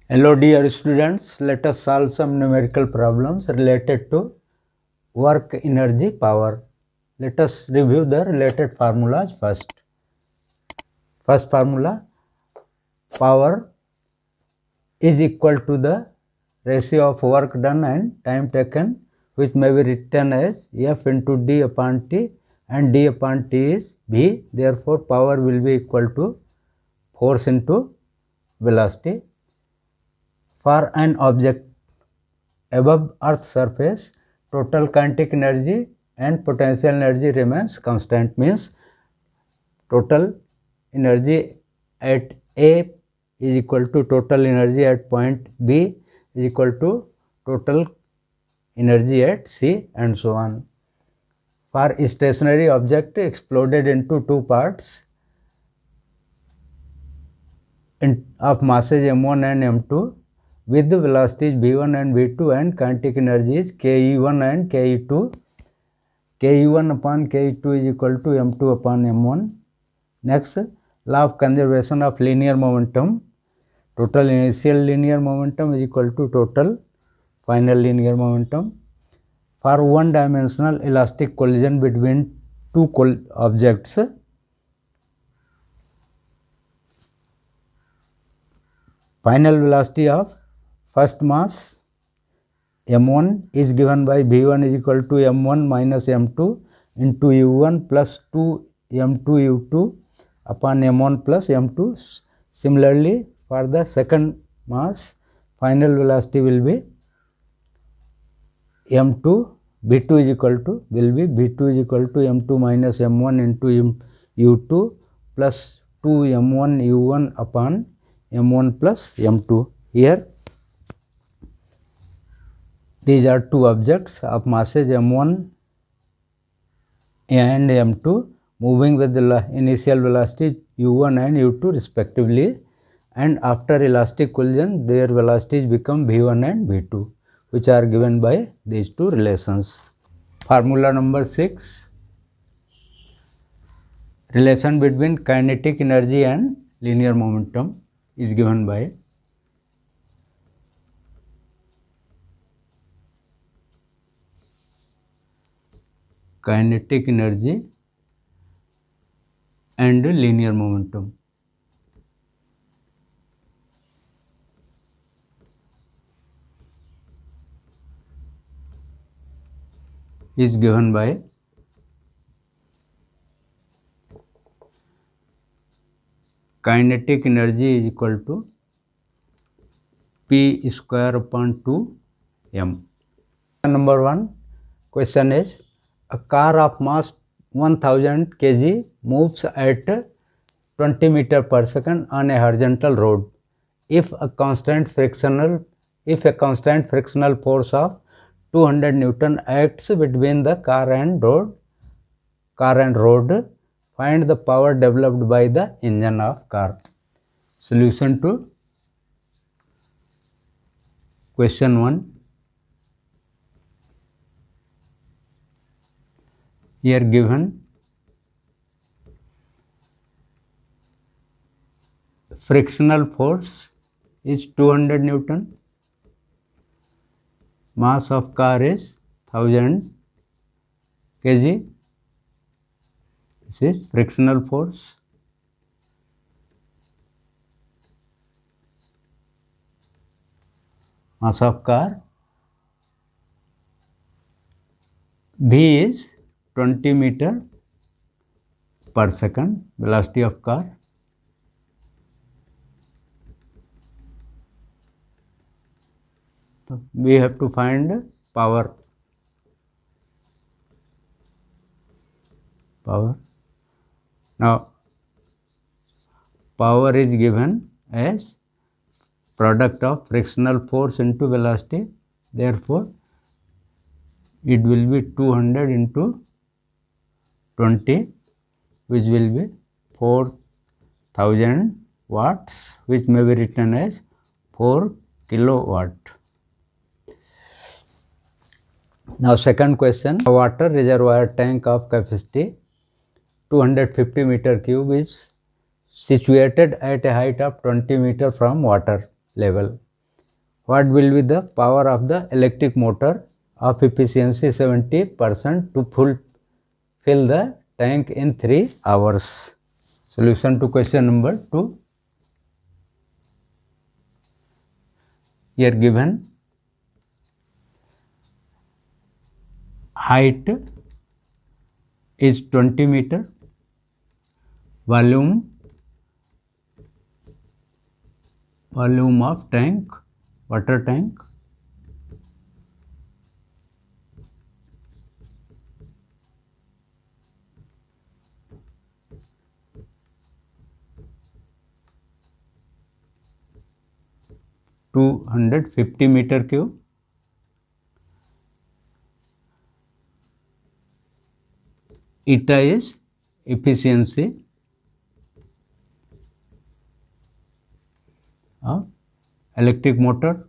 Hello dear students, let us solve some numerical problems related to work energy power. Let us review the related formulas first. First formula, power is equal to the ratio of work done and time taken, which may be written as F into D upon T, and D upon T is V. Therefore, power will be equal to force into velocity. For an object above Earth's surface, total kinetic energy and potential energy remains constant, means total energy at A is equal to total energy at point B is equal to total energy at C, and so on. For a stationary object exploded into two parts of masses m1 and m2 with the velocities v1 and v2 and kinetic energies ke1 and ke2. ke1 upon ke2 is equal to m2 upon m1. Next, law of conservation of linear momentum. Total initial linear momentum is equal to total final linear momentum. For one-dimensional elastic collision between two objects, final velocity of first mass m1 is given by v1 is equal to m1 minus m2 into u1 plus 2 m2 u2 upon m1 plus m2. Similarly, for the second mass, final velocity will be m2, v2 is equal to m2 minus m1 into u2 plus 2 m1 u1 upon m1 plus m2. Here these are two objects of masses m1 and m2 moving with the initial velocity u1 and u2 respectively, and after elastic collision their velocities become v1 and v2, which are given by these two relations. Formula number 6, relation between kinetic energy and linear momentum is given by kinetic energy and linear momentum. Is given by kinetic energy is equal to P square upon 2 m. Number 1 question is, a car of mass 1000 kg moves at 20 meter per second on a horizontal road. If a constant frictional force of 200 Newton acts between the car and road, find the power developed by the engine of car. Solution to question 1. Here given frictional force is 200 Newton, mass of car is 1000 kg. This is frictional force. Mass of car. V is 20 meter per second, velocity of car. We have to find power. Now, power is given as product of frictional force into velocity. Therefore, it will be 200 into 20, which will be 4000 watts, which may be written as 4 kilowatt. Now, second question, a water reservoir tank of capacity 250 meter cube is situated at a height of 20 meter from water level. what will be the power of the electric motor of efficiency 70% to fill the tank in 3 hours. Solution to question number 2. Here given height is 20 meter, volume of tank, water tank, (250 meter cube). Eta is efficiency of electric motor.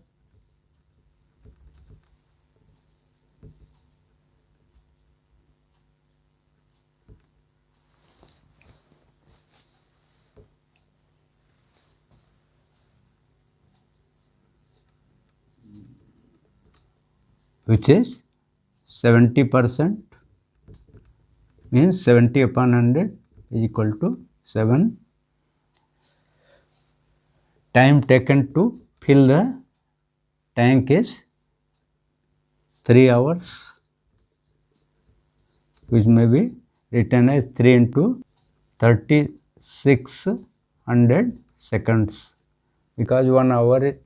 Which is 70%, means 70 upon 100 is equal to 7. Time taken to fill the tank is 3 hours, which may be written as 3 into 3600 seconds, because 1 hour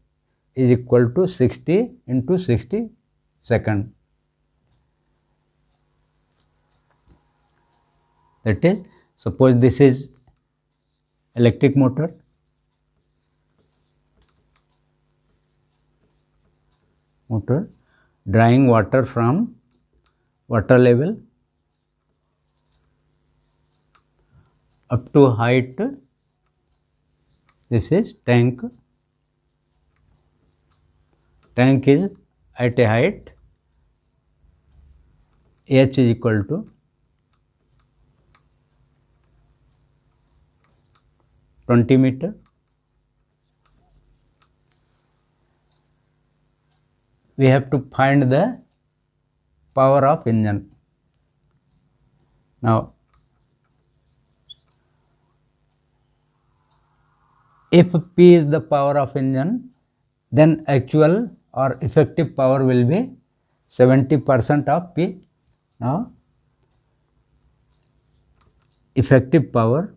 is equal to 60 into 60 seconds. That is, suppose this is electric motor, drawing water from water level up to height. This is tank. Tank is at a height h is equal to 20 meter. We have to find the power of engine. Now, if P is the power of engine, then actual or effective power will be 70% of P. Now, effective power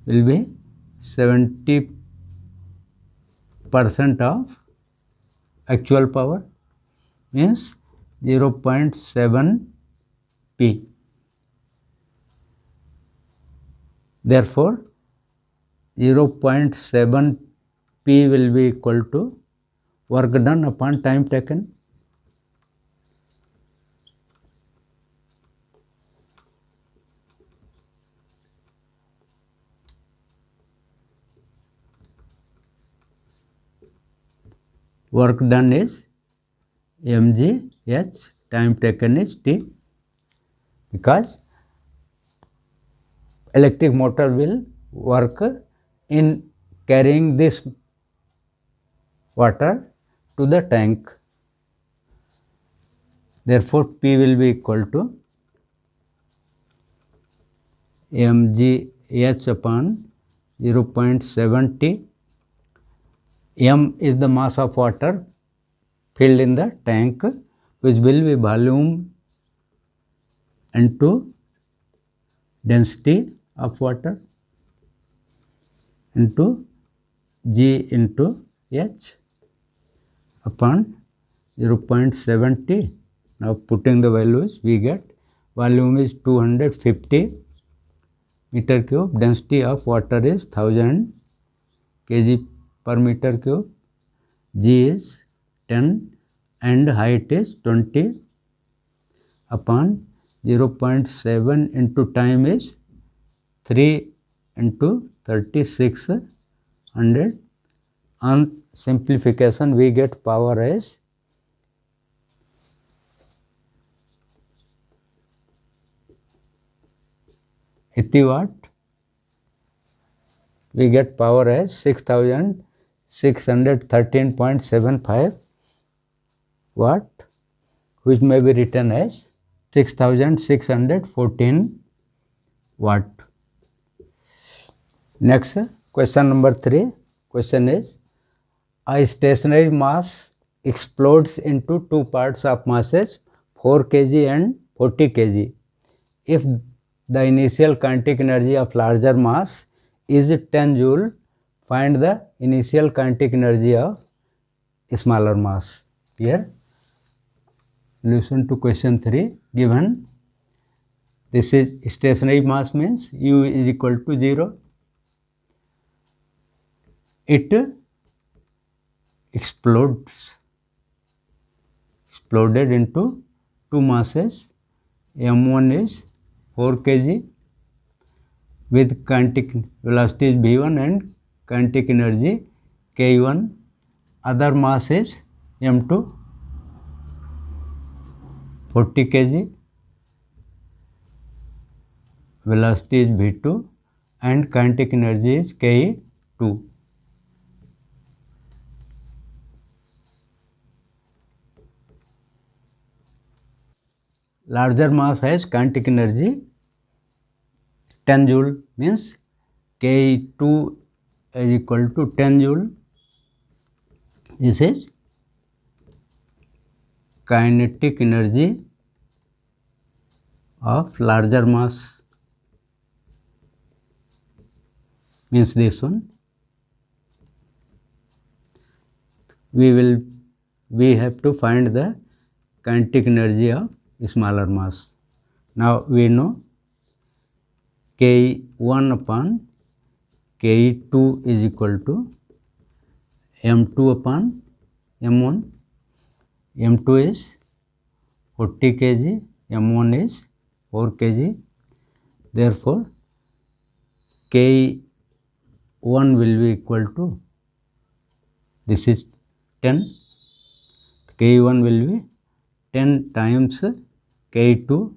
will be 70% of actual power, means 0.7 P. Therefore, 0.7 P will be equal to work done upon time taken. Work done is mgh, time taken is T, because electric motor will work in carrying this water to the tank. Therefore, P will be equal to mgh upon 0.7 T. M is the mass of water filled in the tank, which will be volume into density of water into G into H upon 0.7 T. Now, putting the values, we get volume is 250 meter cube, density of water is 1000 kg per meter cube, G is 10 and height is 20 upon 0.7 into time is 3 into 3600. On simplification, we get power as 80 watt. We get power as 6613.75 watt, which may be written as 6614 watt. Next, question number 3. Question is, a stationary mass explodes into two parts of masses 4 kg and 40 kg. If the initial kinetic energy of larger mass is 10 joule, find the initial kinetic energy of smaller mass. Here, solution to question 3 given. This is stationary mass, means U is equal to 0. It exploded into two masses. M1 is 4 kg with kinetic velocity v1 and kinetic energy k1. Other mass is M2 40 kg, velocity is v2 and kinetic energy is k2. Larger mass has kinetic energy 10 joule, means k2 is equal to 10 joule. This is kinetic energy of larger mass, means this one. We have to find the kinetic energy of smaller mass. Now we know K1 upon K2 is equal to M2 upon M1. M2 is 40 kg, M1 is 4 kg. Therefore, K1 will be equal to, this is 10. K1 will be 10 times K2.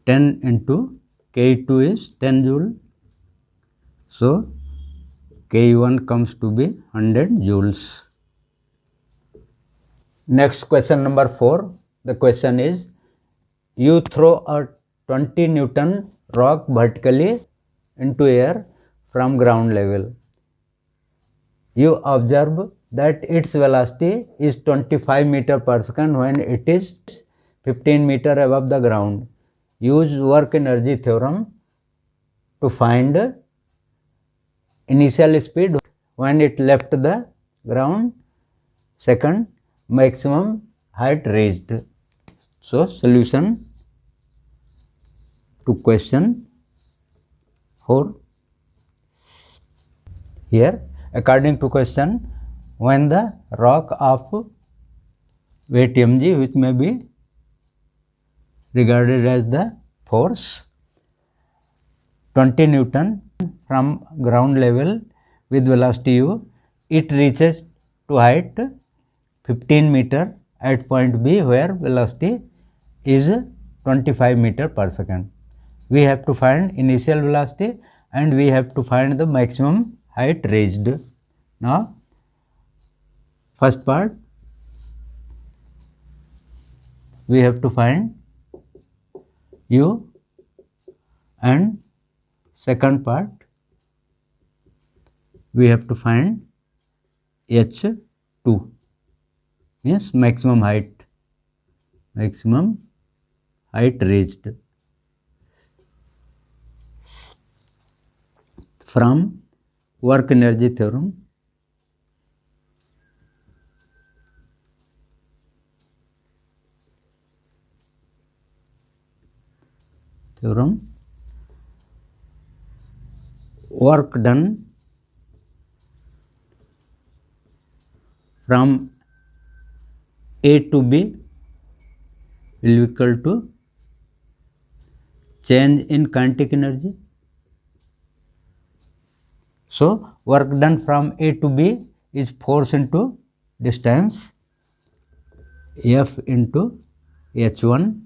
10 into K2 is 10 joule. So, K1 comes to be 100 joules. Next, question number 4. The question is, you throw a 20 Newton rock vertically into air from ground level. You observe that its velocity is 25 meter per second when it is 15 meter above the ground. Use work energy theorem to find initial speed when it left the ground. Second, maximum height reached. So, solution to question 4. Here, according to question, when the rock of weight mg, which may be regarded as the force 20 Newton from ground level with velocity u, it reaches to height 15 meter at point B where velocity is 25 meter per second. We have to find initial velocity and we have to find the maximum height reached. Now, first part, we have to find u, and second part, we have to find h2, means maximum height reached. From work energy theorem, work done from A to B will be equal to change in kinetic energy. So, work done from A to B is force into distance, F into h1,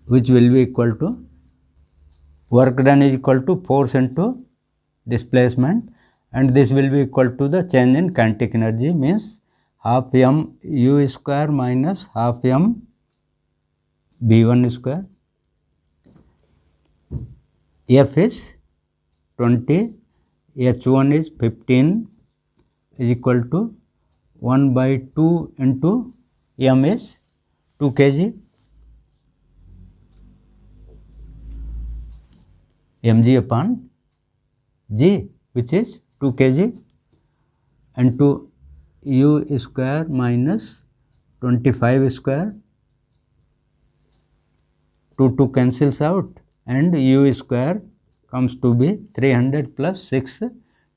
which will be equal to work done is equal to force into displacement, and this will be equal to the change in kinetic energy, means half m u square minus half m v1 square. F is 20, h1 is 15 is equal to 1 by 2 into m is 2 kg, mg upon g, which is 2 kg, into u square minus 25 square, 2 cancels out, and u square comes to be 300 plus 6,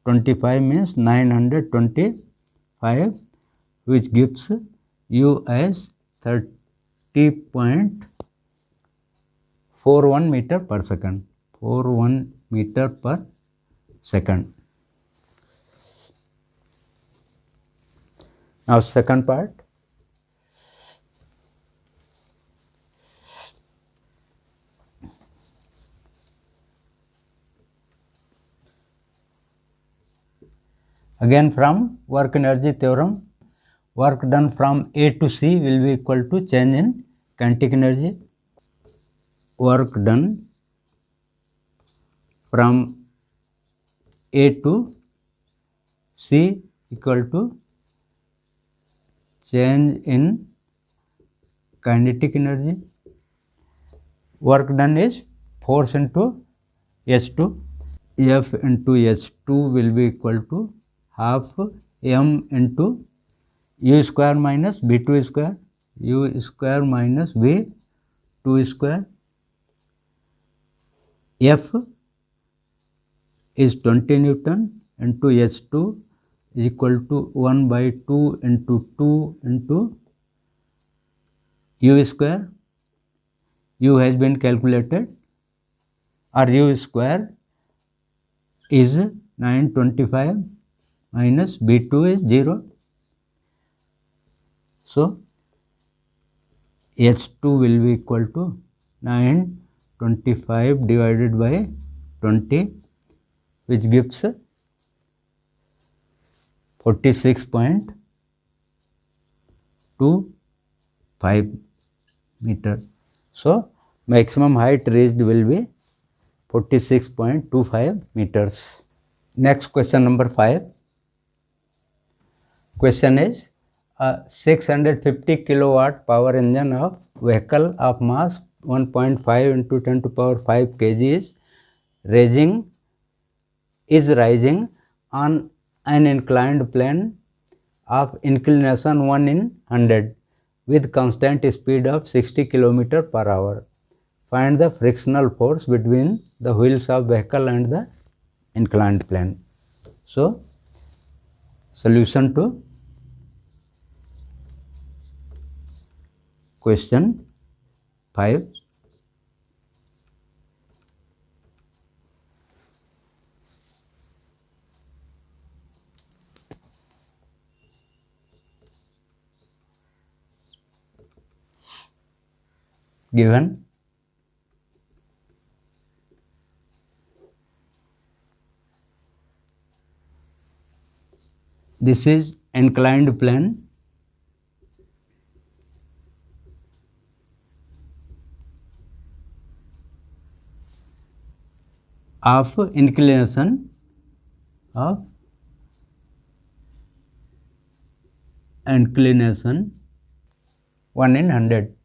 25 means 925, which gives u as 30.41 meter per second, 41 meter per second. Now second part. Again from work energy theorem, work done from A to C will be equal to change in kinetic energy. Work done from A to C equal to change in kinetic energy. Work done is force into H2. F into H2 will be equal to half m into u square minus v2 square, u square minus v2 square. F is 20 Newton into H2 is equal to 1 by 2 into 2 into u square. U has been calculated, or u square is 925 minus b2 is 0. So H2 will be equal to 925 divided by 20, which gives 46.25 meter. So maximum height reached will be 46.25 meters. Next question number 5. Question is, a 650 kilowatt power engine of vehicle of mass 1.5 into 10 to power 5 kg is rising on an inclined plane of inclination 1 in 100 with constant speed of 60 km per hour. Find the frictional force between the wheels of vehicle and the inclined plane. So, solution to question 5. Given this is inclined plane of inclination 1 in 100.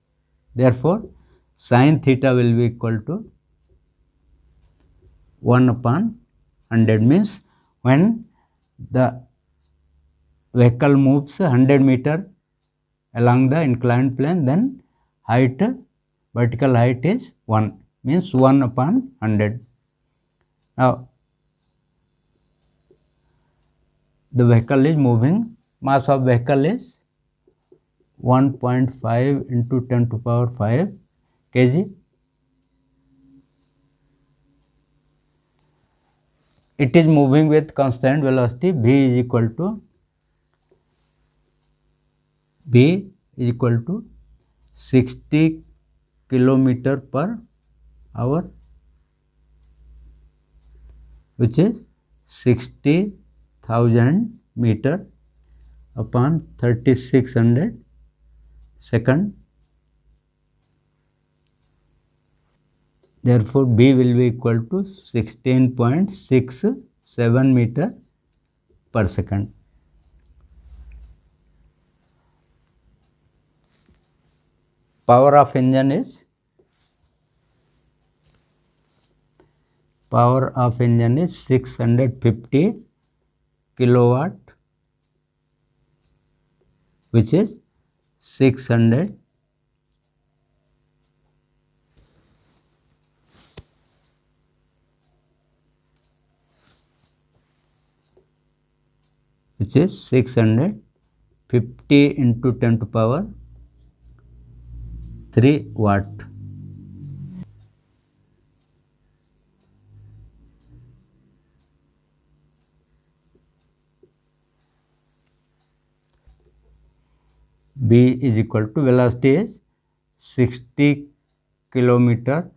Therefore, sin theta will be equal to 1 upon 100, means when the vehicle moves 100 meter along the inclined plane, then vertical height is 1, means 1 upon 100. Now, the vehicle is moving, mass of vehicle is 1.5 into 10 to power 5 kg. It is moving with constant velocity, v is equal to v is equal to 60 kilometer per hour, which is 60,000 meter upon 3600 second. Therefore, B will be equal to 16.67 meter per second. Power of engine is 650 kilowatt, which is 600 which is 650 into 10 to power 3 watt. B is equal to, velocity is 60 kilometer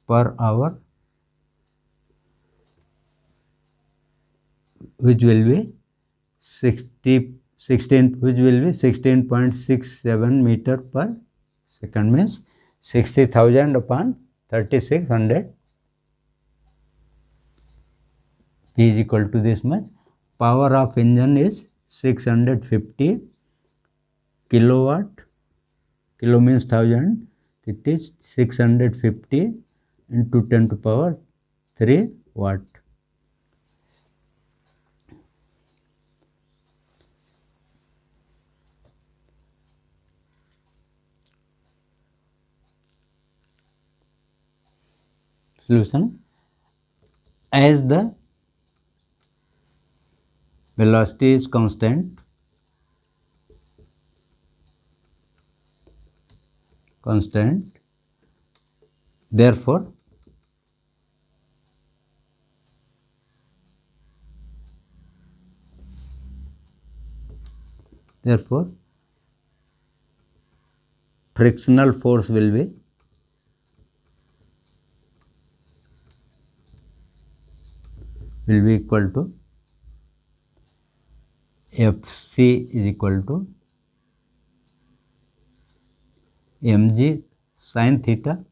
per hour, which will be 16.67 meter per second, means 60,000 upon 3600. P is equal to this much. Power of engine is 650 kilowatt. Kilo means 1000. It is 650 into 10 to power 3 watt. Solution: as the velocity is constant, therefore frictional force will be equal to Fc is equal to mg sin theta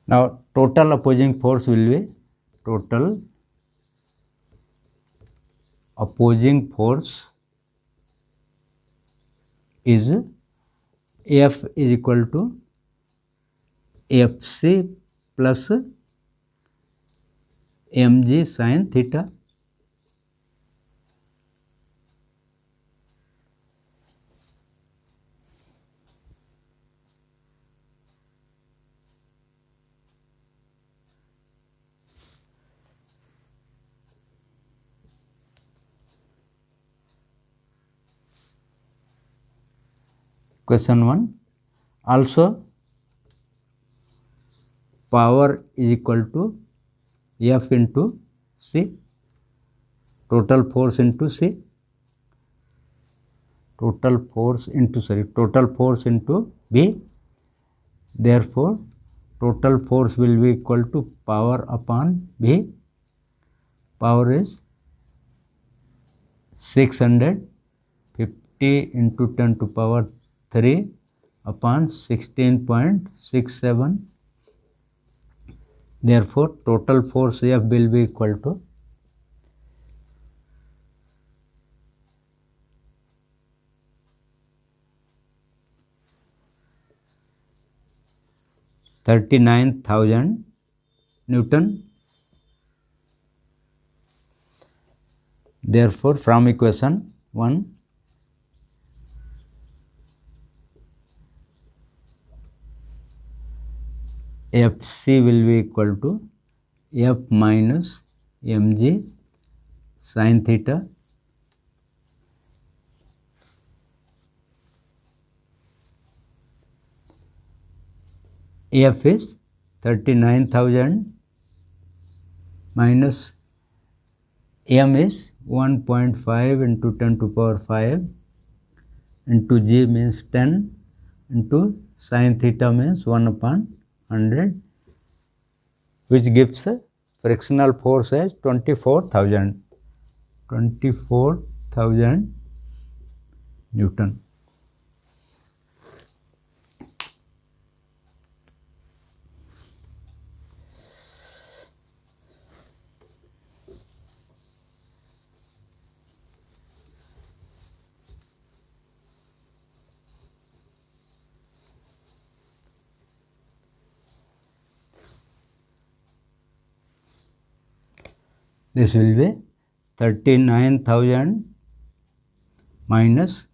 Now, total opposing force will be is F is equal to Fc plus mg sin theta. Question 1. Also, power is equal to F into C, total force into C, total force into B. Therefore, total force will be equal to power upon B. Power is 650 into 10 to power 3 upon 16.67. Therefore, total force F will be equal to 39,000 Newton. Therefore, from equation 1, Fc will be equal to F minus mg sin theta F is 39,000 minus m is 1.5 into 10 to power 5 into g means 10 into sin theta means 1 upon 100, which gives a frictional force as 24,000 Newton. This will be 39,000 minus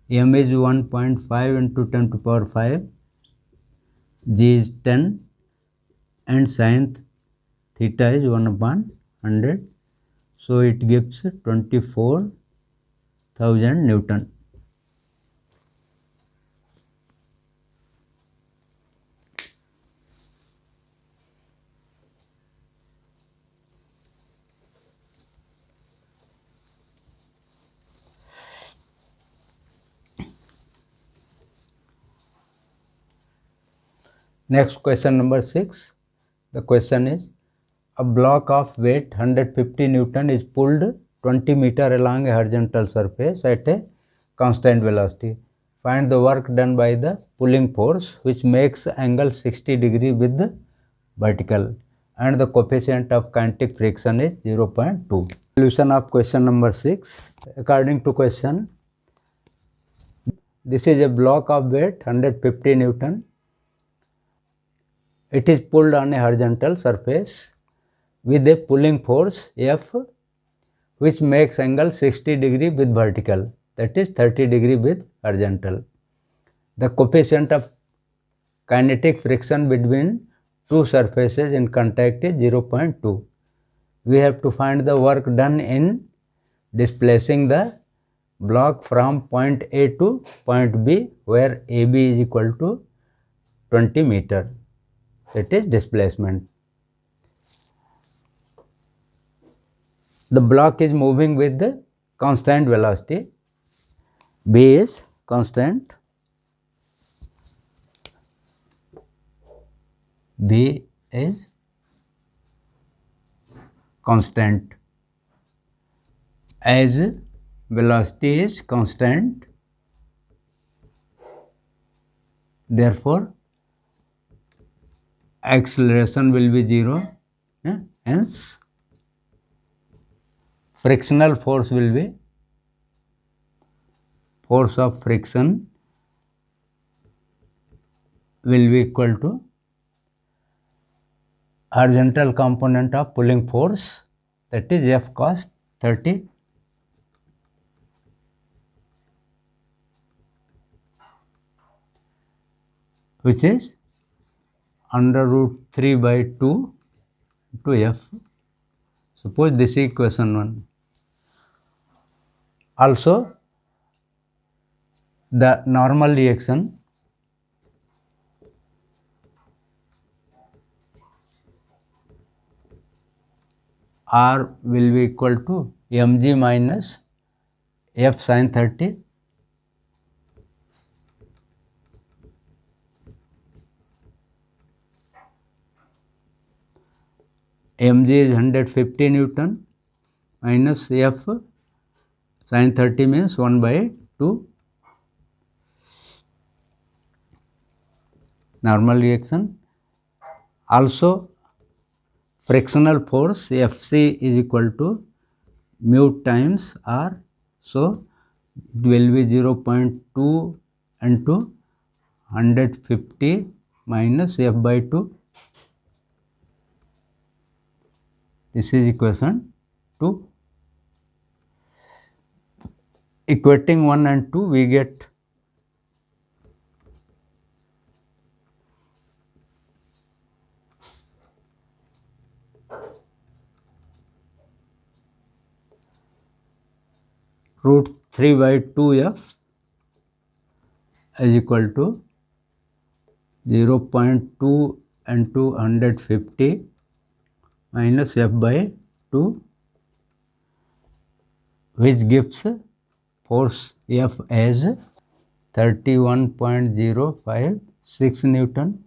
m is 1.5 into 10 to power 5, g is 10 and sin theta is 1 upon 100. So, it gives 24,000 Newton. Next question number 6. The question is, a block of weight 150 Newton is pulled 20 meter along a horizontal surface at a constant velocity. Find the work done by the pulling force which makes angle 60 degree with the vertical, and the coefficient of kinetic friction is 0.2. Solution of question number 6. According to question, this is a block of weight 150 Newton. It is pulled on a horizontal surface with a pulling force F, which makes angle 60 degree with vertical, that is 30 degree with horizontal. The coefficient of kinetic friction between two surfaces in contact is 0.2. We have to find the work done in displacing the block from point A to point B, where AB is equal to 20 meter. That is displacement. The block is moving with the constant velocity. B is constant. B is constant. As velocity is constant, therefore acceleration will be 0. Hence, frictional force will be, force of friction will be equal to horizontal component of pulling force, that is F cos 30, which is under root 3 by 2 to F. Suppose this is equation 1. Also, the normal reaction R will be equal to mg minus F sin 30. Mg is 150 Newton minus F sin 30 means 1 by 2. Normal reaction. Also, frictional force Fc is equal to mu times R. So, it will be 0.2 into 150 minus F by 2. This is equation 2. Equating 1 and 2, we get root 3 by 2F is equal to 0.2 into 150 minus F by 2, which gives force F as 31.056 Newton.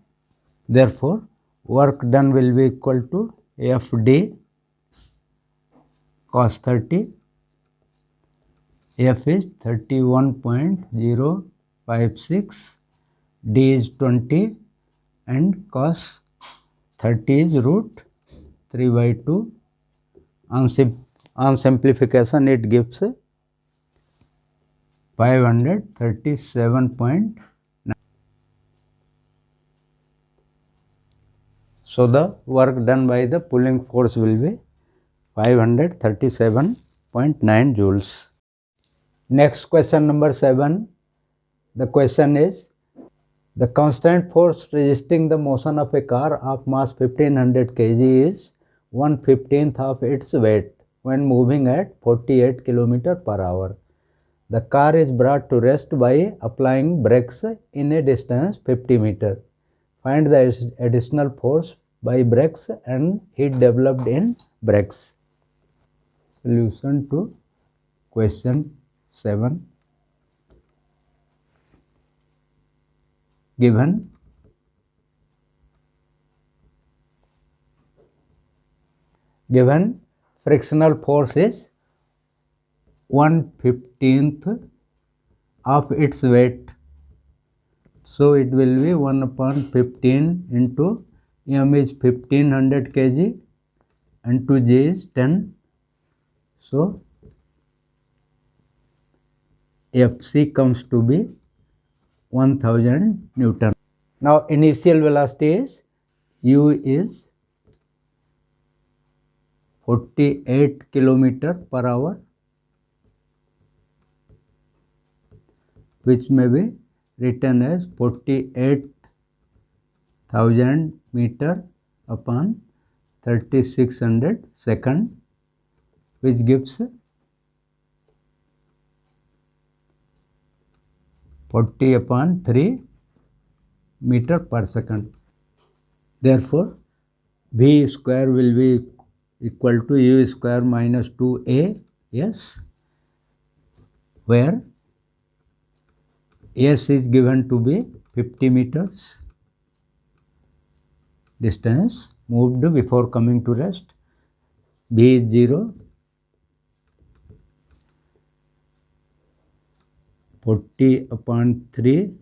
Therefore, work done will be equal to Fd cos 30. F is 31.056, D is 20, and cos 30 is root 3 by 2. On simplification, it gives 537.9. So, the work done by the pulling force will be 537.9 joules. Next question number 7. The question is, the constant force resisting the motion of a car of mass 1500 kg is 1/15th of its weight when moving at 48 km per hour. The car is brought to rest by applying brakes in a distance 50 meter. Find the additional force by brakes and heat developed in brakes. Solution to question 7. Given frictional force is 1/15th of its weight. So, it will be 1/15 into m is 1500 kg and 2g is 10. So, Fc comes to be 1000 Newton. Now, initial velocity is u is 48 km per hour, which may be written as 48,000 meter upon 3600 second, which gives 40 upon 3 meter per second. Therefore, V square will be equal to u square minus 2a s, where s is given to be 50 meters distance moved before coming to rest. B is 0. 40 upon 3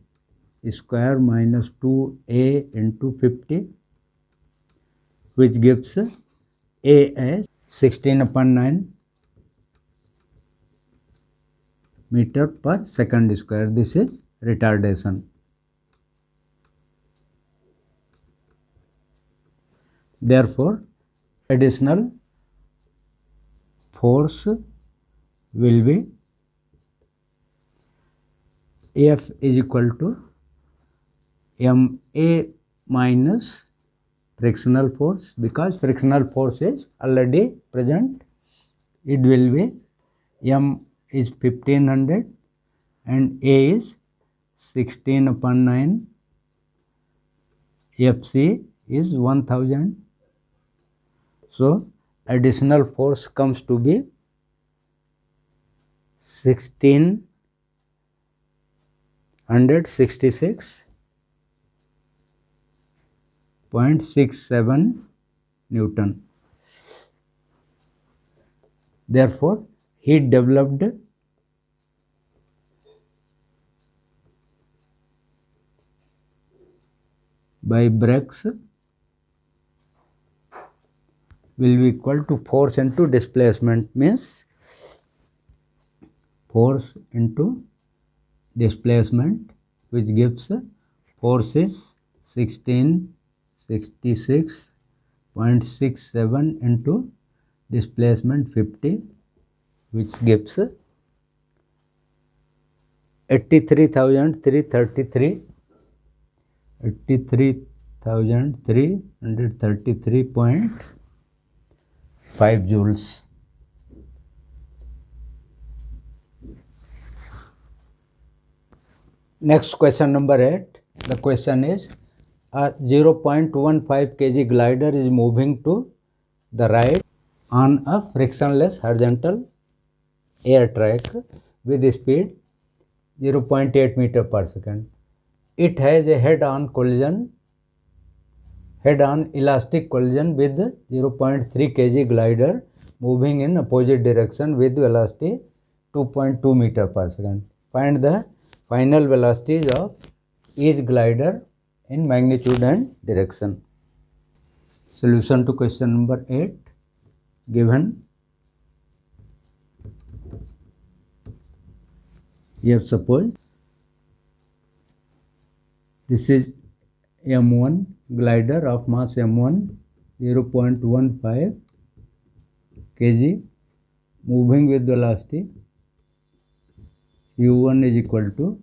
square minus 2a into 50, which gives a as 16 upon 9 meter per second square. This is retardation. Therefore, additional force will be F is equal to ma minus frictional force, because frictional force is already present. It will be m is 1500 and a is 16 upon 9, Fc is 1000. So, additional force comes to be 1666.67 Newton. Therefore, heat developed by brakes will be equal to force into displacement, means force into displacement, which gives force is 1666.67 into displacement 50, which gives 83,333.5 joules. Next question number 8. The question is, a 0.15 kg glider is moving to the right on a frictionless horizontal air track with speed 0.8 meter per second. It has a head-on elastic collision with 0.3 kg glider moving in opposite direction with velocity 2.2 meter per second. Find the final velocities of each glider in magnitude and direction. Solution to question number 8 given. Here suppose this is M1 glider of mass M1 0.15 kg moving with velocity u1 is equal to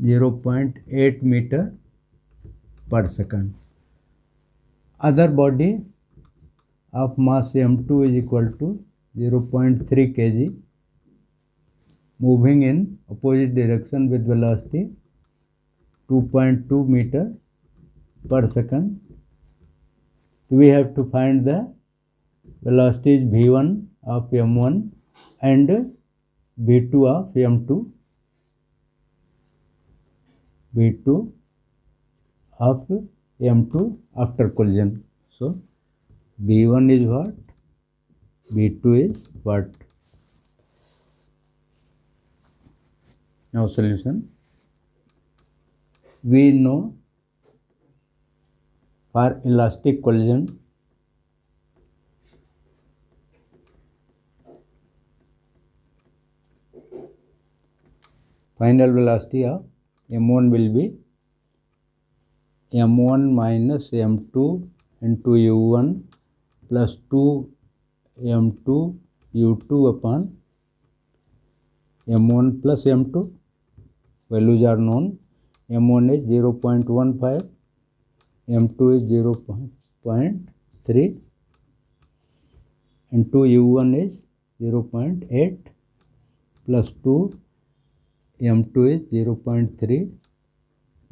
0.8 meter per second. Other body of mass M2 is equal to 0.3 kg moving in opposite direction with velocity 2.2 meter per second. We have to find the velocities v1 of m1 and v2 of m2. v2 of m2 after collision. So v1 is what? v2 is what? Now solution. We know for elastic collision final velocity of m1 will be m1 minus m2 into u1 plus 2 m2 u2 upon m1 plus m2. Values are known. m1 is 0.15, m2 is 0.3 and 2 u1 is 0.8 plus 2 m2 is 0.3,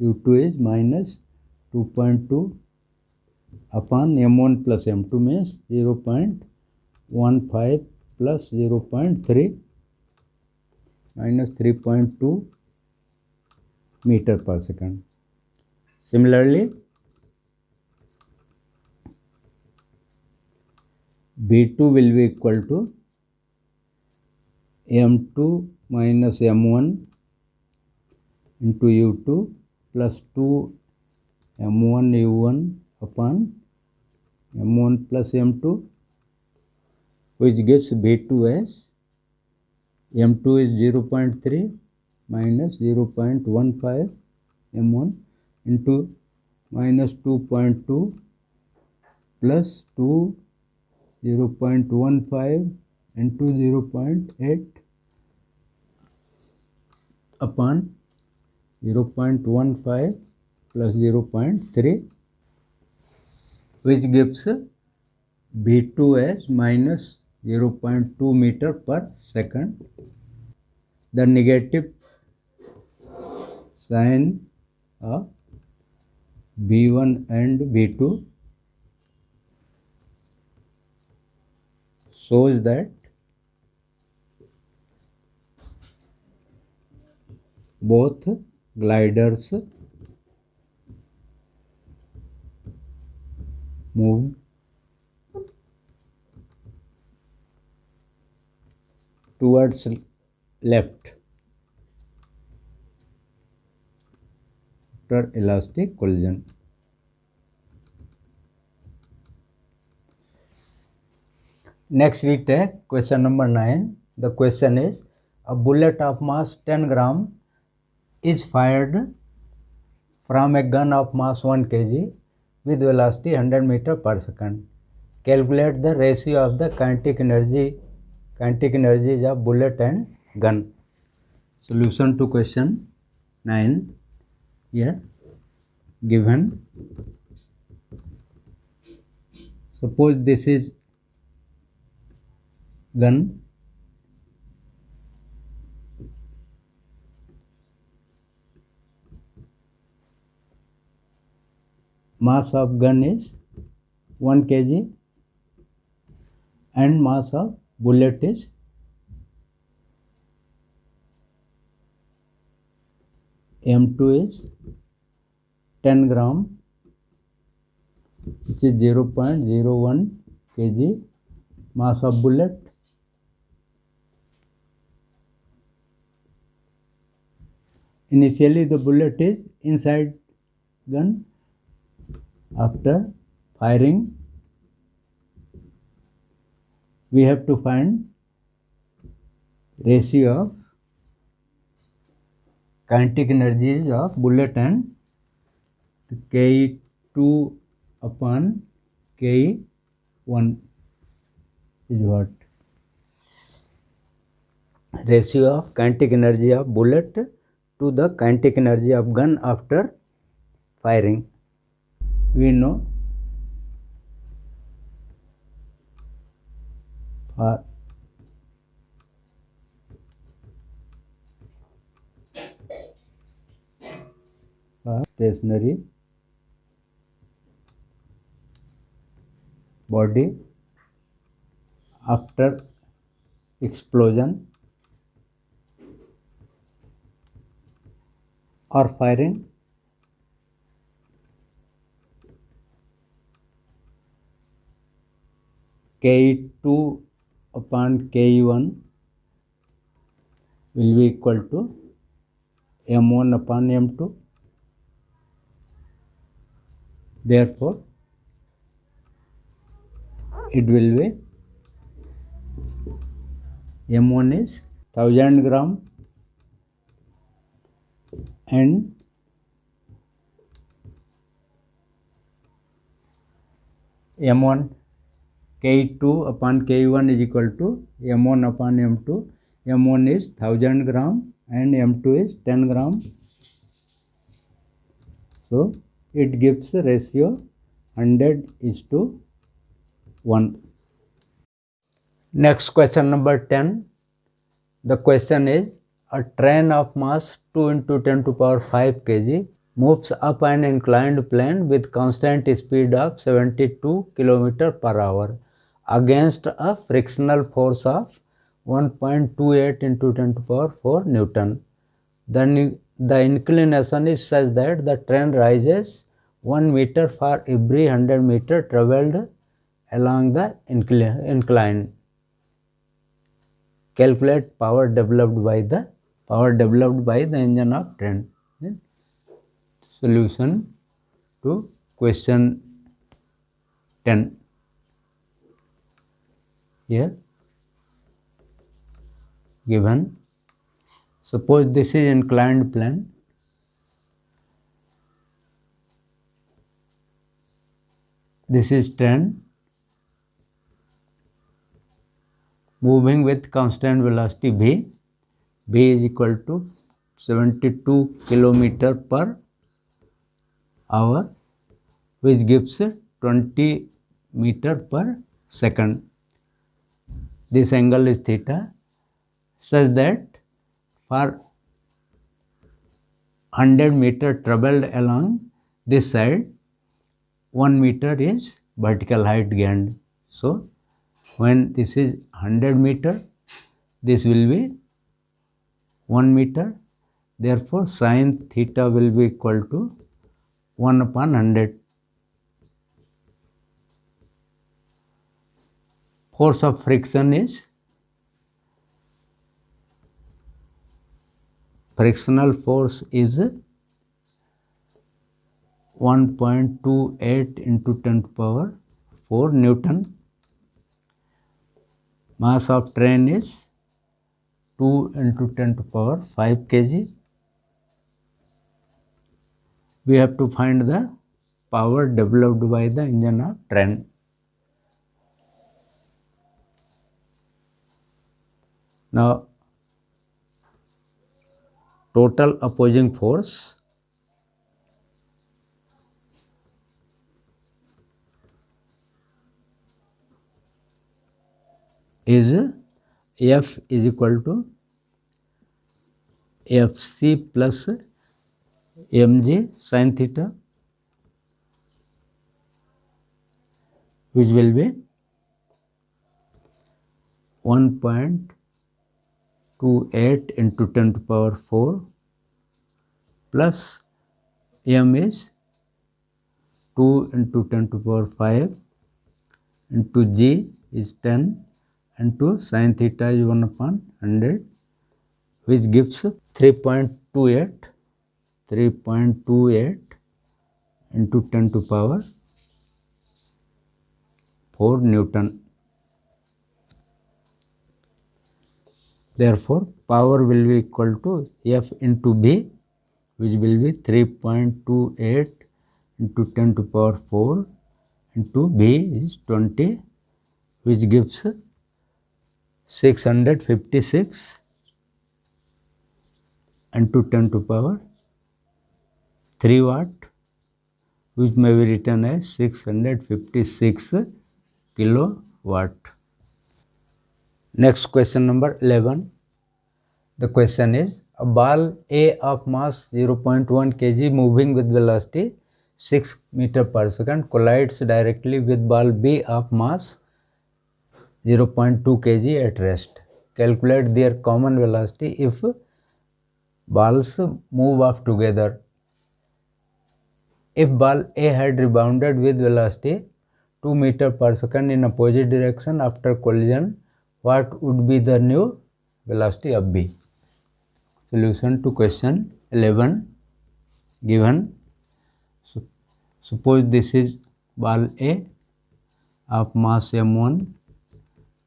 u2 is minus 2.2 upon m1 plus m2 means 0.15 plus 0.3 minus 3.2 meter per second. Similarly, v2 will be equal to m2 minus m1 into u2 plus 2 m1 u1 upon m1 plus m2, which gives v2 as m2 is 0.3 minus 0.15 m1 into minus 2.2 plus 2 0.15 into 0.8 upon 0.15 plus 0.3, which gives v2 as minus 0.2 meter per second. The negative sign of B1 and B2 shows that both gliders moved towards left after elastic collision. Next we take question number 9. The question is, a bullet of mass 10 gram is fired from a gun of mass 1 kg with velocity 100 meter per second. Calculate the ratio of the kinetic energies of bullet and gun. Solution to question 9 here given. Suppose this is gun. Mass of gun is 1 kg and mass of bullet is M2 is 10 gram, which is 0.01 kg. Mass of bullet initially the bullet is inside gun. After firing we have to find ratio of kinetic energies of bullet and Ke2 upon Ke1 is what? Ratio of kinetic energy of bullet to the kinetic energy of gun after firing. We know for stationary body after explosion or firing, Ke2 upon Ke1 will be equal to M1 upon M2. Therefore, it will be M1 is 1000 gram and M1 Ke2 upon Ke1 is equal to M1 upon M2. M1 is 1000 gram and M2 is 10 gram. So, it gives a ratio 100:1. Next question number 10. The question is, a train of mass 2 into 10 to power 5 kg moves up an inclined plane with constant speed of 72 km per hour against a frictional force of 1.28 into 10 to power 4 Newton. The inclination is such that the train rises 1 meter for every 100 meter travelled along the incline. Calculate power developed by the engine of train. Solution to question 10 here given. Suppose this is inclined plane. This is train moving with constant velocity v. V is equal to 72 km per hour, which gives 20 meter per second. This angle is theta, such that for 100 meter travelled along this side 1 meter is vertical height gained. So when this is 100 meter, this will be 1 meter. Therefore, sin theta will be equal to 1 upon 100. Force of friction is, frictional force is 1.28 into 10 to power 4 Newton. Mass of train is 2 into 10 to power 5 kg. We have to find the power developed by the engine of train. Now, total opposing force is F is equal to Fc plus mg sin theta, which will be 1.28 into 10 to power 4 plus m is 2 into 10 to power 5 into g is 10 into sin theta is 1 upon 100, which gives 3.28 into 10 to power 4 Newton. Therefore, power will be equal to F into B, which will be 3.28 into 10 to power 4 into B is 20, which gives 656 into 10 to power 3 watt, which may be written as 656 kilowatt. Next question number 11. The question is, a ball A of mass 0.1 kg moving with velocity 6 meter per second collides directly with ball B of mass 0.2 kg at rest. Calculate their common velocity if balls move off together. If ball A had rebounded with velocity 2 meter per second in opposite direction after collision, what would be the new velocity of B? Solution to question 11 given. Suppose this is ball A of mass m1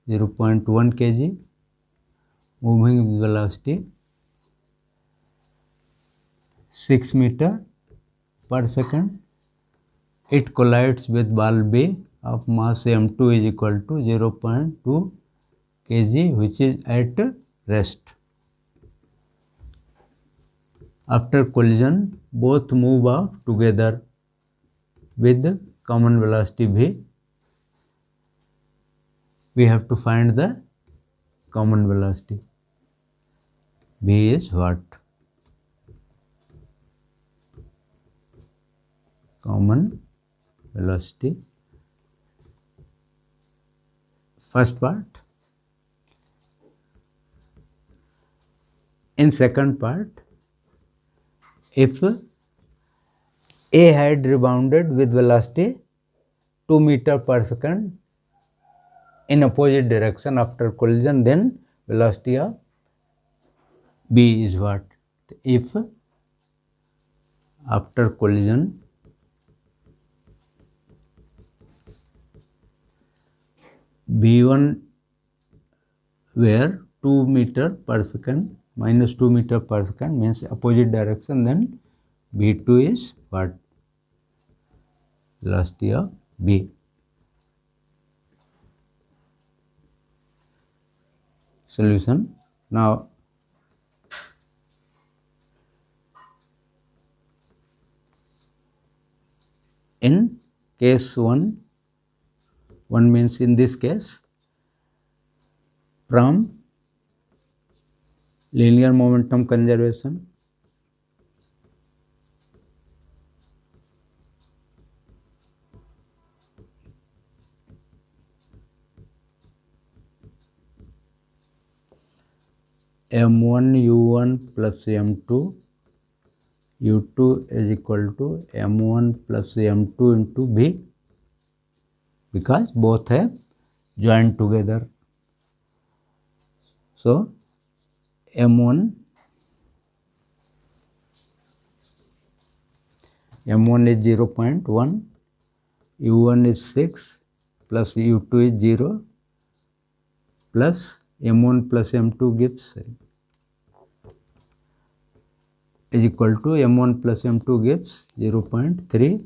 0.1 kg moving with velocity 6 meter per second. It collides with ball B of mass m2 is equal to 0.2 kg, which is at rest. After collision, both move off together with common velocity v. We have to find the common velocity. V is what? Common velocity. First part. In second part, if A had rebounded with velocity 2 meter per second in opposite direction after collision, then velocity of B is what? If after collision B1 were 2 meter per second minus 2 meter per second means opposite direction, then B2 is what? Velocity of B. Solution. Now, in case 1 means in this case, from linear momentum conservation, m1 u1 plus m2 u2 is equal to m1 plus m2 into b, because both have joined together. So m1 is 0.1, u1 is 6 plus u2 is 0 plus m1 plus m2 gives is equal to m1 plus m2 gives 0.3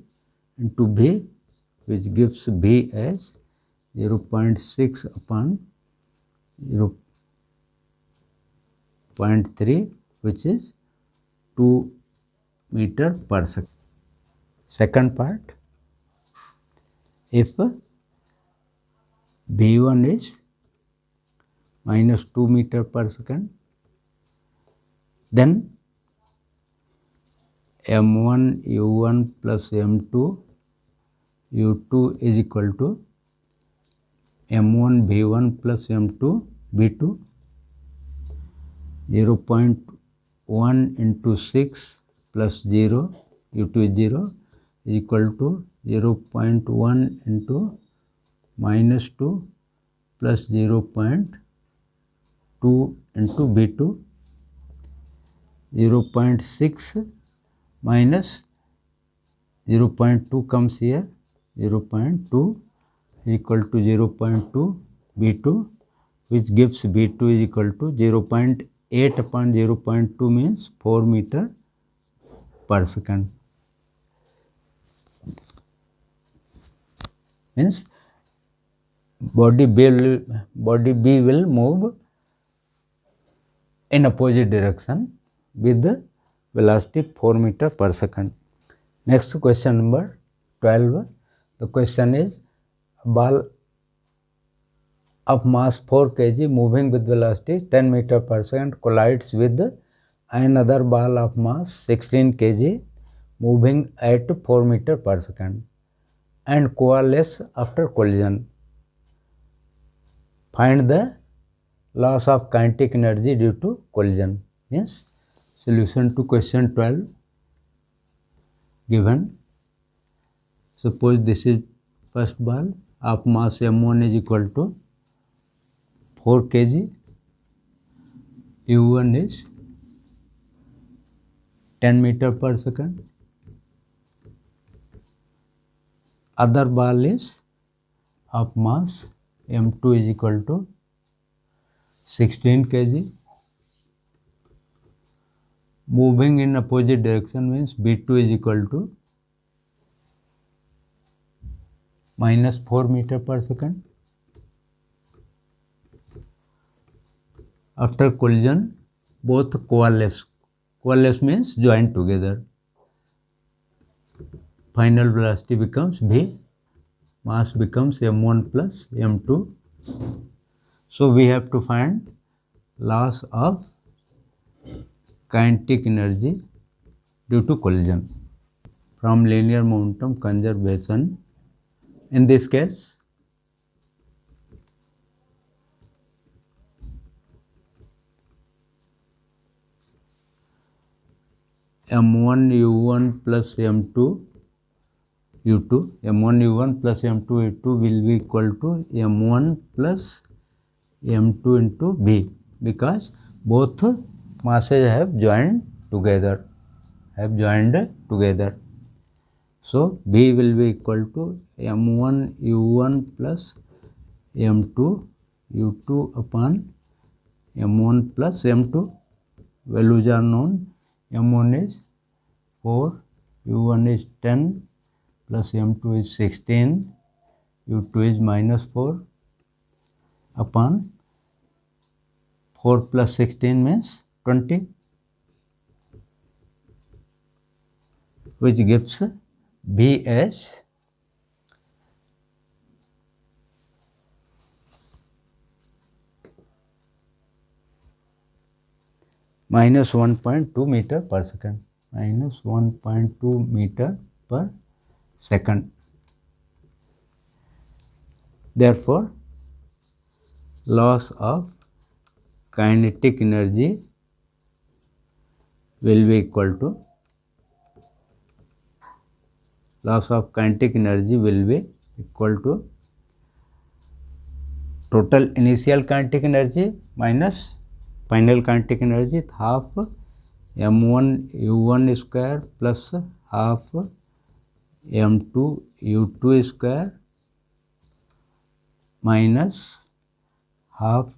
into b, which gives b as 0.6 upon 0.3, which is 2 meter per second. Second part, if b1 is minus 2 meter per second, then m1 u1 plus m2 u2 is equal to m1 b1 plus m2 b2, 0.1 into 6 plus 0, u2 is 0, is equal to 0.1 into minus 2 plus 0.2 into b2, 0.6 minus 0.2 comes here, 0.2 is equal to 0.2 b2, which gives b2 is equal to 0.8 upon 0.2 means 4 meter per second. Means body B will move in opposite direction with the velocity 4 meter per second. Next question number 12. The question is, a ball of mass 4 kg moving with velocity 10 meter per second collides with another ball of mass 16 kg moving at 4 meter per second and coalesce after collision. Find the loss of kinetic energy due to collision. Means solution to question 12 given. Suppose this is first ball of mass m1 is equal to 4 kg, u1 is 10 meter per second, other ball is of mass m2 is equal to 16 kg, moving in opposite direction means b2 is equal to minus 4 meter per second. After collision, both coalesce. Coalesce means join together. Final velocity becomes v. Mass becomes m1 plus m2. So we have to find loss of kinetic energy due to collision from linear momentum conservation. In this case, m1 u1 plus m2 u2, m1 u1 plus m2 u2 will be equal to m1 plus m2 into b, because both masses have joined together. So b will be equal to m1 u1 plus m2 u2 upon m1 plus m2. Values are known. m1 is 4, u1 is 10 plus m2 is 16, u2 is minus 4 upon 4 plus 16 means 20, which gives b as minus 1.2 meter per second. Minus 1.2 meter per second. Therefore, loss of kinetic energy will be equal to loss of kinetic energy will be equal to total initial kinetic energy minus final kinetic energy, half m1 u1 square plus half m2 u2 square minus half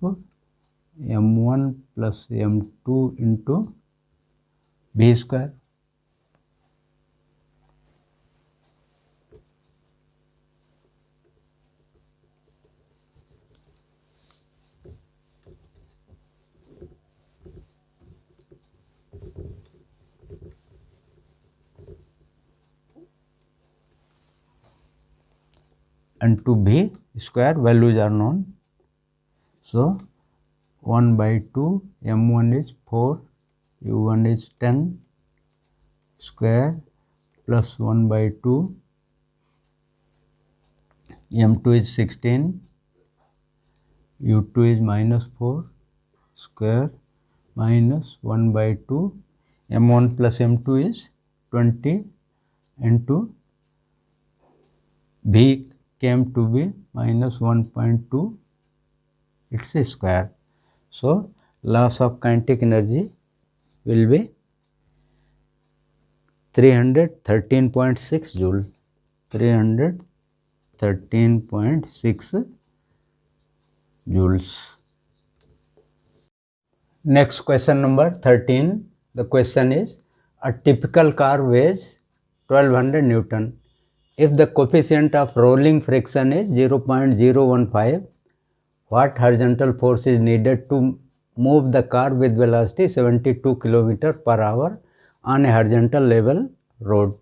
m1 plus m2 into v square. And to v square values are known. So 1 by 2 m1 is 4, u1 is 10 square plus 1 by 2 m2 is 16, u2 is minus 4 square minus 1 by 2 m1 plus m2 is 20 into v came to be minus 1.2, it's a square. So loss of kinetic energy will be 313.6 joule, 313.6 joules. Next question number 13. The question is, a typical car weighs 1200 Newton. If the coefficient of rolling friction is 0.015, what horizontal force is needed to move the car with velocity 72 km per hour on a horizontal level road?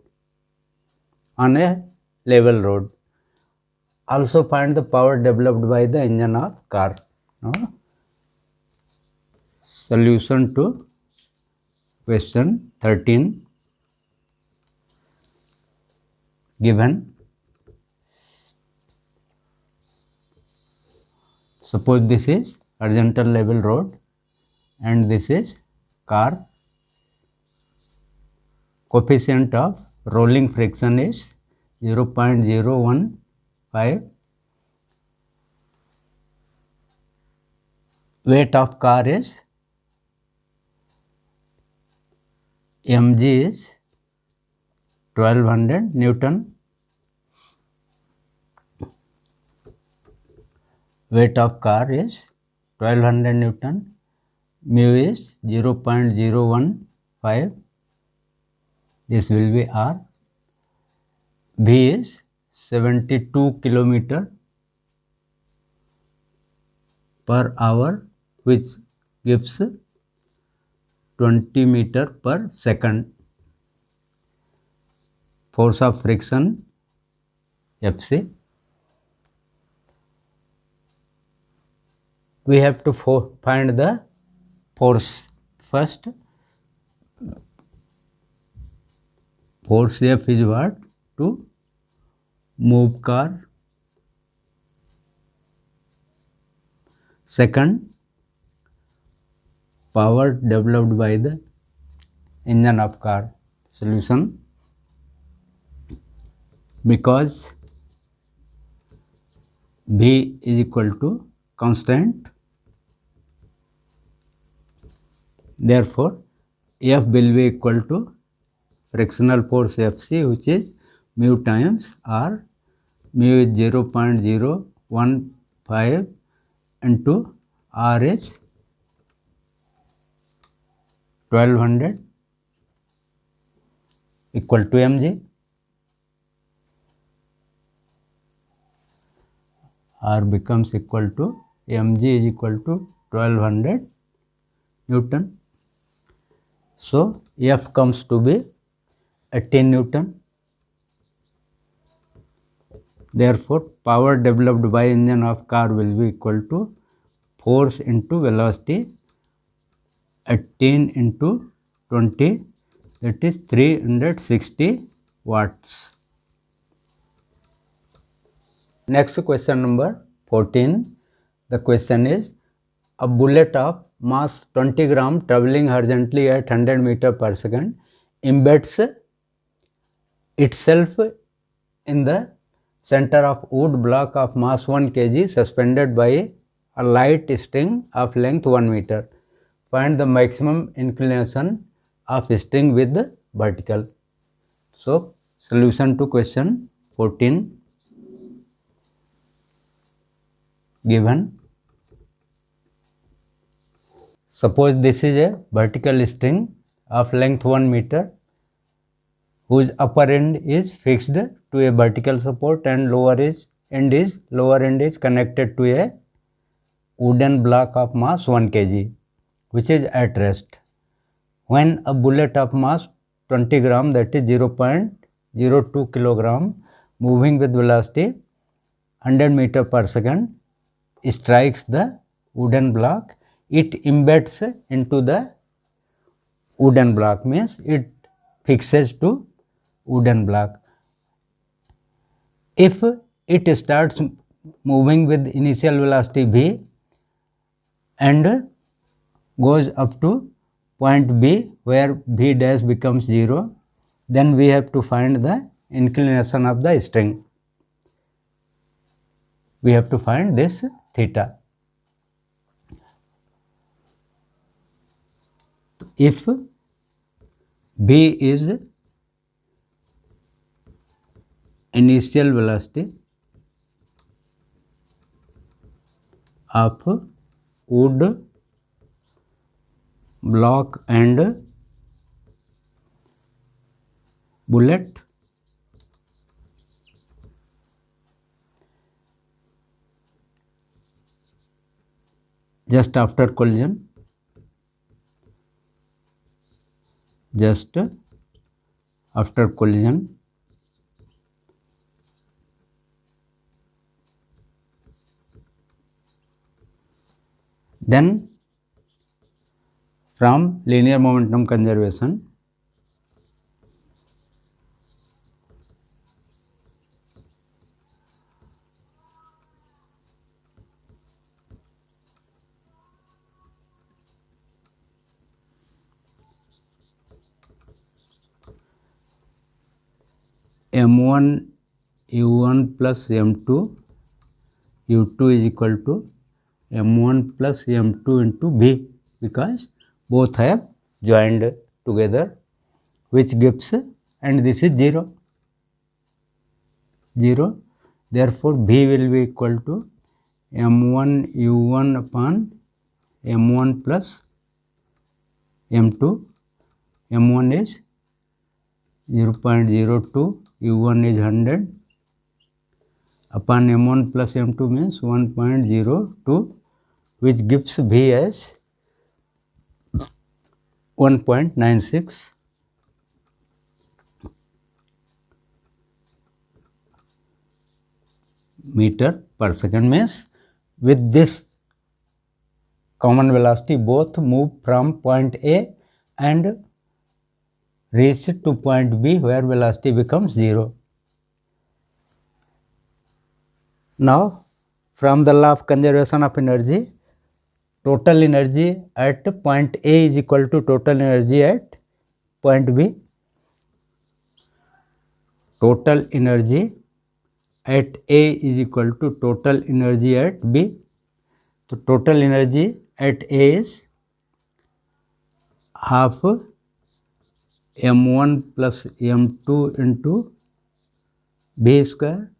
Also find the power developed by the engine of car. Solution to question 13 given. Suppose this is horizontal level road and this is car. Coefficient of rolling friction is 0.015. Weight of car is mg is 1200 Newton. Weight of car is 1200 Newton. Mu is 0.015. This will be R. V is 72 km per hour, which gives 20 meter per second. Force of friction Fc. We have to find the force first. Force F is what? To move car. Second, power developed by the engine of car. Solution. Because V is equal to constant, therefore F will be equal to frictional force Fc, which is mu times R. Mu is 0.015 into R is 1200 equal to mg. R becomes equal to mg is equal to 1200 Newton. So F comes to be 18 Newton. Therefore, power developed by engine of car will be equal to force into velocity 18 into 20, that is 360 watts. Next question number 14. The question is, a bullet of mass 20 gram traveling horizontally at 100 meter per second embeds itself in the center of wood block of mass 1 kg suspended by a light string of length 1 meter. Find the maximum inclination of string with the vertical. So, solution to question 14 given. Suppose this is a vertical string of length 1 meter whose upper end is fixed to a vertical support and lower end is connected to a wooden block of mass 1 kg which is at rest. When a bullet of mass 20 gram, that is 0.02 kilogram, moving with velocity 100 meter per second strikes the wooden block, it embeds into the wooden block, means it fixes to wooden block. If it starts moving with initial velocity v and goes up to point B where v dash becomes 0, then we have to find the inclination of the string. We have to find this theta. If v is initial velocity of wood block and bullet, just after collision, then from linear momentum conservation, m1 u1 plus m2 u2 is equal to m1 plus m2 into v, because both have joined together, which gives, and this is 0. Therefore, v will be equal to m1 u1 upon m1 plus m2. m1 is 0.02, u1 is 100 upon m1 plus m2 means 1.02, which gives v as 1.96 meter per second. Means with this common velocity both move from point A and reach to point B where velocity becomes 0. Now, from the law of conservation of energy, total energy at point A is equal to total energy at point B. Total energy at A is equal to total energy at B. So, total energy at A is half m1 plus m2 into B square,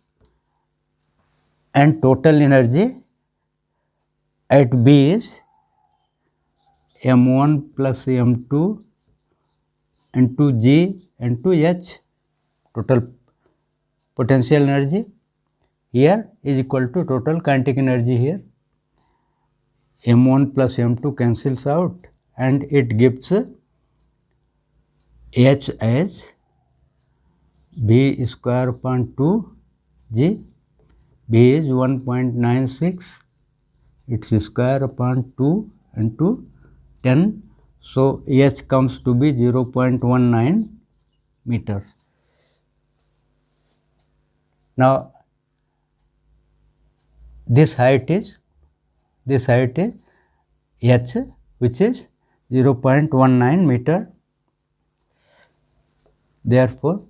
and total energy at B is m1 plus m2 into G into H. Total potential energy here is equal to total kinetic energy here. m1 plus m2 cancels out and it gives H as B square upon 2 G. B is 1.96, its square upon 2 into 10. So, H comes to be 0.19 meters. Now, this height is h, which is 0.19 meter. Therefore,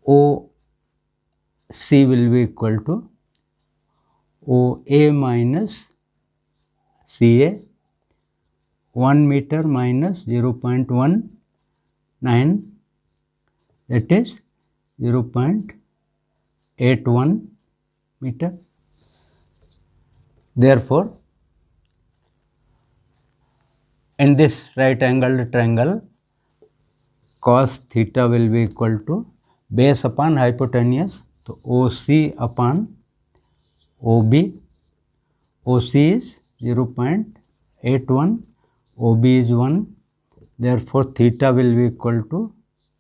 OC will be equal to OA minus CA, 1 meter minus 0.19, that is 0.81 meter. Therefore, in this right angled triangle, cos theta will be equal to base upon hypotenuse, so OC upon OB. OC is 0.81, OB is 1. Therefore, theta will be equal to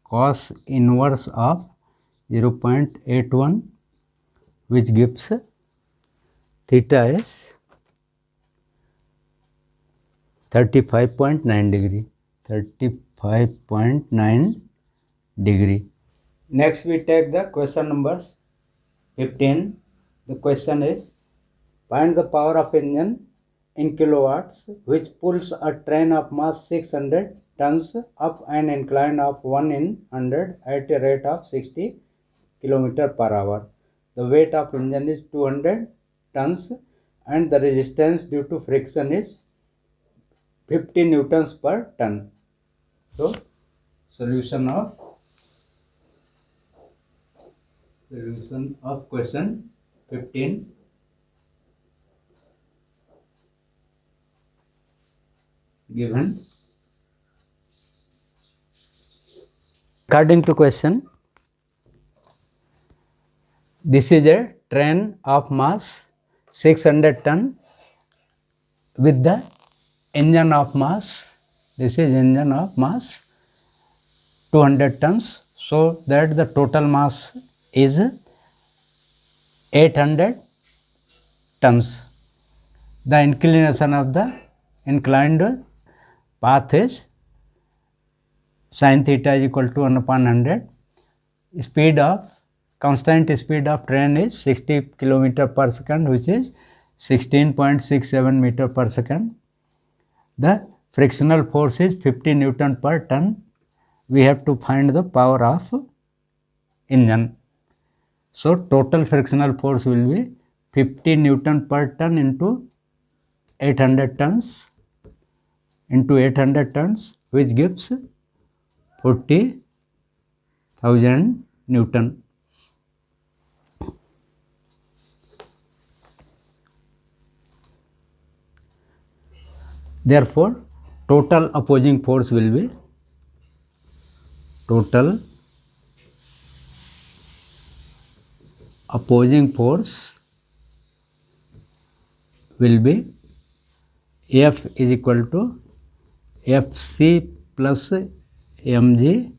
cos inverse of 0.81, which gives theta is 35.9 degree. 35.9 degree. Next we take the question number 15. The question is, find the power of engine in kilowatts which pulls a train of mass 600 tons up an incline of 1 in 100 at a rate of 60 km per hour. The weight of engine is 200 tons and the resistance due to friction is 50 newtons per ton. So, solution of question 15. Given. According to question, this is a train of mass 600 ton with the engine of mass, this is engine of mass 200 tons, so that the total mass is 800 tons. The inclination of the inclined path is sin theta is equal to 1 upon 100. Constant speed of train is 60 km per second, which is 16.67 meter per second. The frictional force is 50 Newton per ton. We have to find the power of engine. So, total frictional force will be 50 Newton per ton into 800 tons, which gives 40,000 Newton. Therefore, total opposing force will be F is equal to Fc plus mg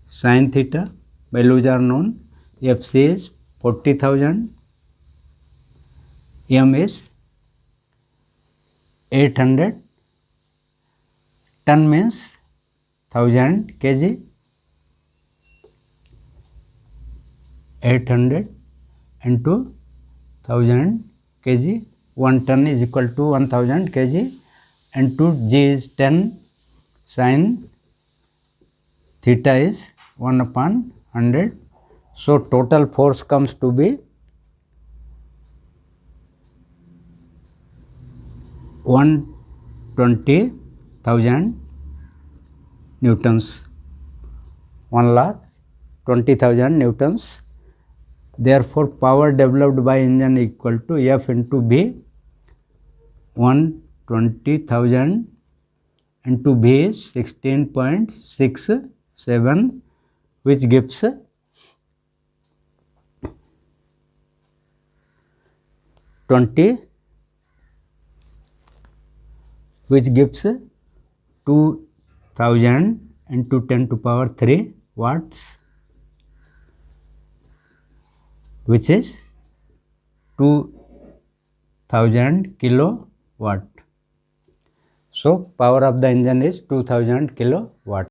sin theta. Values are known. Fc is 40,000, m is 800, ton means 1000 kg, 800 into 1000 kg, 1 ton is equal to 1000 kg, into g is 10, sin theta is 1 upon 100. So, total force comes to be 120,000 newtons, 1,20,000 newtons. Therefore, power developed by engine equal to F into B. 120,000 into B is 16.67, which gives 2,000 into 10 to power 3 watts, which is 2,000 kilowatt. So, power of the engine is 2,000 kilowatt.